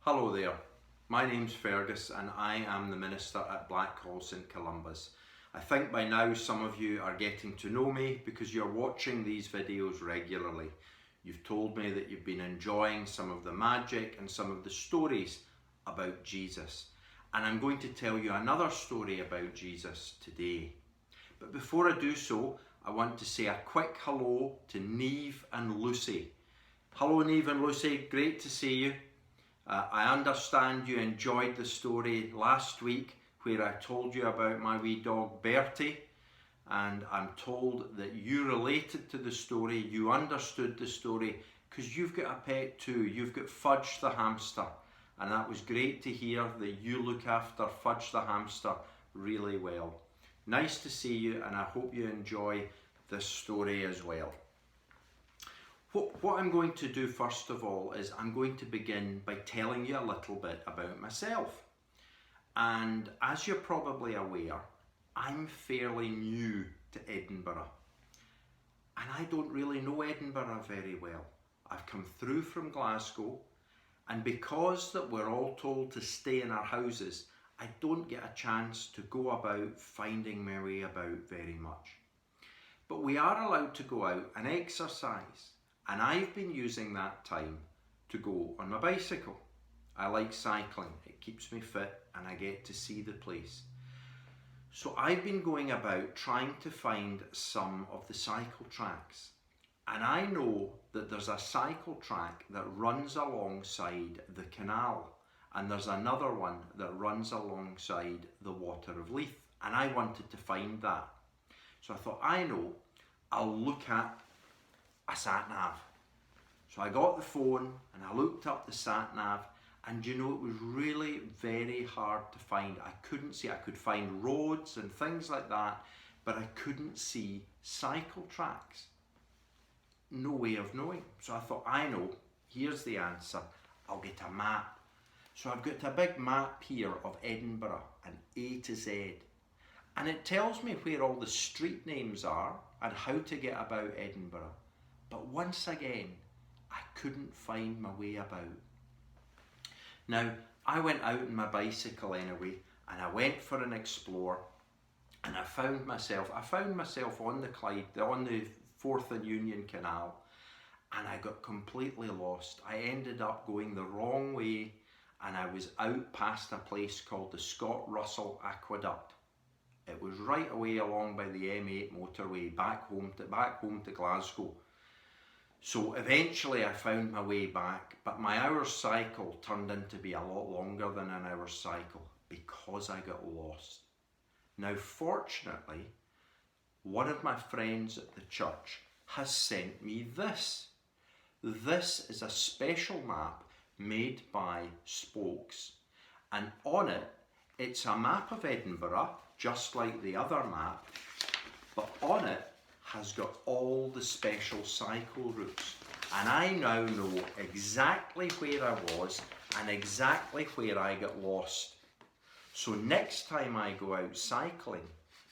Hello there, my name's Fergus and I am the minister at Blackhall St Columba's. I think by now some of you are getting to know me because you're watching these videos regularly. You've told me that you've been enjoying some of the magic and some of the stories about Jesus. And I'm going to tell you another story about Jesus today. But before I do so, I want to say a quick hello to Neve and Lucy. Hello Neve and Lucy, great to see you. I understand you enjoyed the story last week where I told you about my wee dog Bertie, and I'm told that you related to the story, you understood the story because you've got a pet too, you've got Fudge the hamster, and that was great to hear that you look after Fudge the hamster really well. Nice to see you, and I hope you enjoy this story as well. What I'm going to do first of all is I'm going to begin by telling you a little bit about myself. And as you're probably aware, I'm fairly new to Edinburgh. And I don't really know Edinburgh very well. I've come through from Glasgow, and because that we're all told to stay in our houses, I don't get a chance to go about finding my way about very much. But we are allowed to go out and exercise. And I've been using that time to go on my bicycle. I like cycling, it keeps me fit and I get to see the place. So I've been going about trying to find some of the cycle tracks. And I know that there's a cycle track that runs alongside the canal. And there's another one that runs alongside the Water of Leith. And I wanted to find that. So I thought, I'll look at a sat-nav. So I got the phone and I looked up the sat-nav, and you know, it was really very hard to find. I couldn't see, I could find roads and things like that, but I couldn't see cycle tracks. No way of knowing. So I thought, here's the answer. I'll get a map. So I've got a big map here of Edinburgh and A to Z. And it tells me where all the street names are and how to get about Edinburgh. But once again, I couldn't find my way about. Now, I went out on my bicycle anyway, and I went for an explore, and I found myself on the Clyde, on the Forth and Union Canal, and I got completely lost. I ended up going the wrong way, and I was out past a place called the Scott Russell Aqueduct. It was right away along by the M8 motorway back home to Glasgow. So eventually I found my way back, but my hour's cycle turned into be a lot longer than an hour's cycle because I got lost. Now fortunately, one of my friends at the church has sent me this. This is a special map made by Spokes, and on it, it's a map of Edinburgh, just like the other map, but on it has got all the special cycle routes. And I now know exactly where I was and exactly where I got lost. So next time I go out cycling,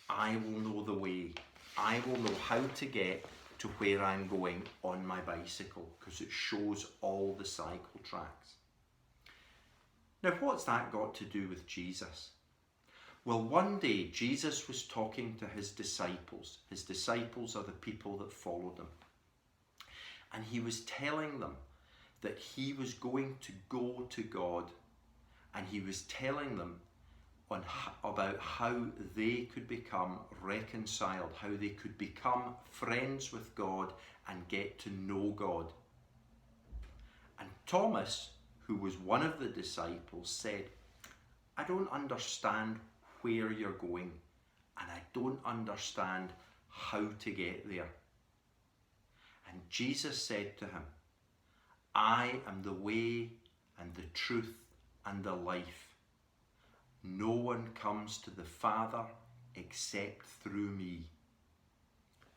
I will know the way. I will know how to get to where I'm going on my bicycle because it shows all the cycle tracks. Now what's that got to do with Jesus? Well, one day Jesus was talking to his disciples. His disciples are the people that followed him. And he was telling them that he was going to go to God, and he was telling them about how they could become reconciled, how they could become friends with God and get to know God. And Thomas, who was one of the disciples, said, I don't understand where you're going, and I don't understand how to get there. And Jesus said to him, I am the way and the truth and the life. No one comes to the Father except through me.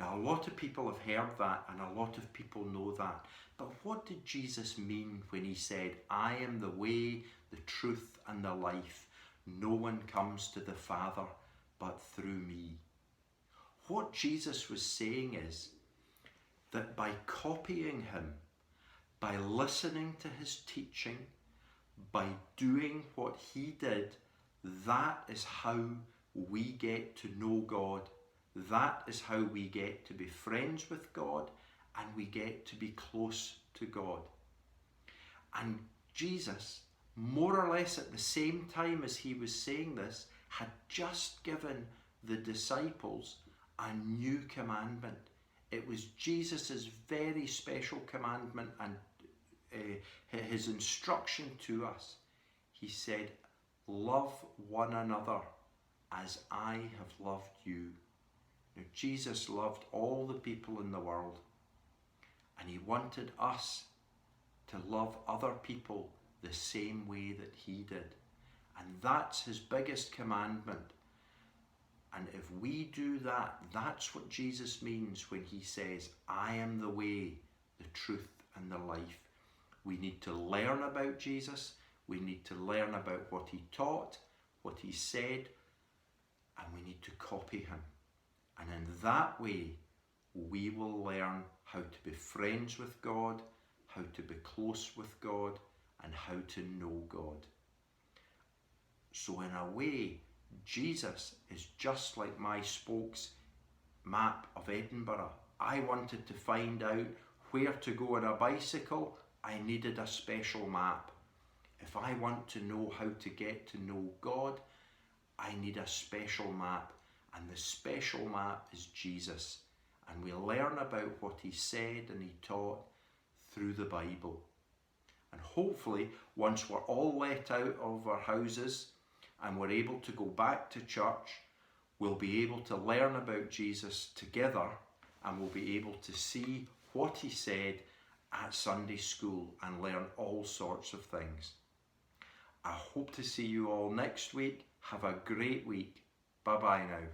Now a lot of people have heard that and a lot of people know that. But what did Jesus mean when he said, I am the way, the truth and the life? No one comes to the Father but through me. What Jesus was saying is that by copying him, by listening to his teaching, By doing what he did, that is how we get to know God. That is how we get to be friends with God, and we get to be close to God. And Jesus, more or less at the same time as he was saying this, had just given the disciples a new commandment. It was Jesus' very special commandment and his instruction to us. He said, love one another as I have loved you. Now, Jesus loved all the people in the world, and he wanted us to love other people the same way that he did. And that's his biggest commandment. And if we do that, that's what Jesus means when he says, I am the way, the truth, and the life. We need to learn about Jesus. We need to learn about what he taught, what he said, and we need to copy him. And in that way, we will learn how to be friends with God, how to be close with God, and how to know God. So in a way, Jesus is just like my spokes map of Edinburgh. I wanted to find out where to go on a bicycle. I needed a special map. If I want to know how to get to know God, I need a special map. And the special map is Jesus. And we learn about what he said and he taught through the Bible. And hopefully, once we're all let out of our houses and we're able to go back to church, we'll be able to learn about Jesus together, and we'll be able to see what he said at Sunday school and learn all sorts of things. I hope to see you all next week. Have a great week. Bye-bye now.